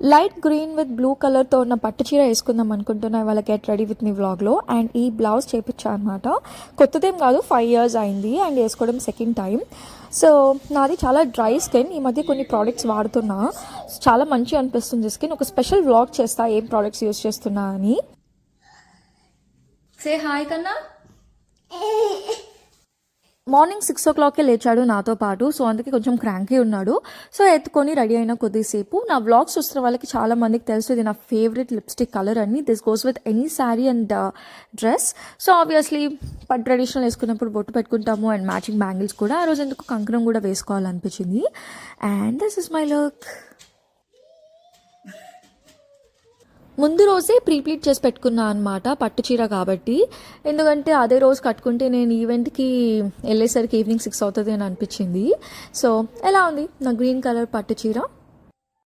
Light green with blue కలర్తో ఉన్న పట్టు చీర వేసుకుందాం అనుకుంటున్నా ఇవాళ గెట్ రెడీ విత్ మీ వ్లాగ్లో. అండ్ ఈ బ్లౌజ్ చేపించా అనమాట. కొత్తదేం కాదు, 5 years అయింది అండ్ వేసుకోవడం సెకండ్ టైం. సో నాది చాలా డ్రై స్కిన్. ఈ మధ్య కొన్ని ప్రోడక్ట్స్ వాడుతున్నా, చాలా మంచిగా అనిపిస్తుంది స్కిన్. ఒక స్పెషల్ వ్లాగ్ చేస్తా ఏం ప్రోడక్ట్స్ యూస్ చేస్తున్నా అని. సే హాయ్ కన్నా. మార్నింగ్ 6 o'clockకే లేచాడు నాతో పాటు. సో అందుకే కొంచెం క్రాంకీ ఉన్నాడు. సో ఎత్తుకొని రెడీ అయిన కొద్దిసేపు నా వ్లాగ్స్ చూస్తున్న వాళ్ళకి చాలా మందికి తెలుసు ఇది నా ఫేవరెట్ లిప్స్టిక్ కలర్ అని. This goes with any sari and dress. So obviously traditional వేసుకున్నప్పుడు బొట్టు పెట్టుకుంటాము అండ్ మ్యాచింగ్ బ్యాంగిల్స్ కూడా. ఆ రోజు ఎందుకు కంకణం కూడా వేసుకోవాలనిపించింది. And this is my look. ముందు రోజే ప్రీప్లీట్ చేసి పెట్టుకున్నా అనమాట, పట్టు చీర కాబట్టి. ఎందుకంటే అదే రోజు కట్టుకుంటే నేను ఈవెంట్కి వెళ్ళేసరికి ఈవినింగ్ 6 అవుతుంది అని అనిపించింది. సో ఎలా ఉంది నా గ్రీన్ కలర్ పట్టు చీర?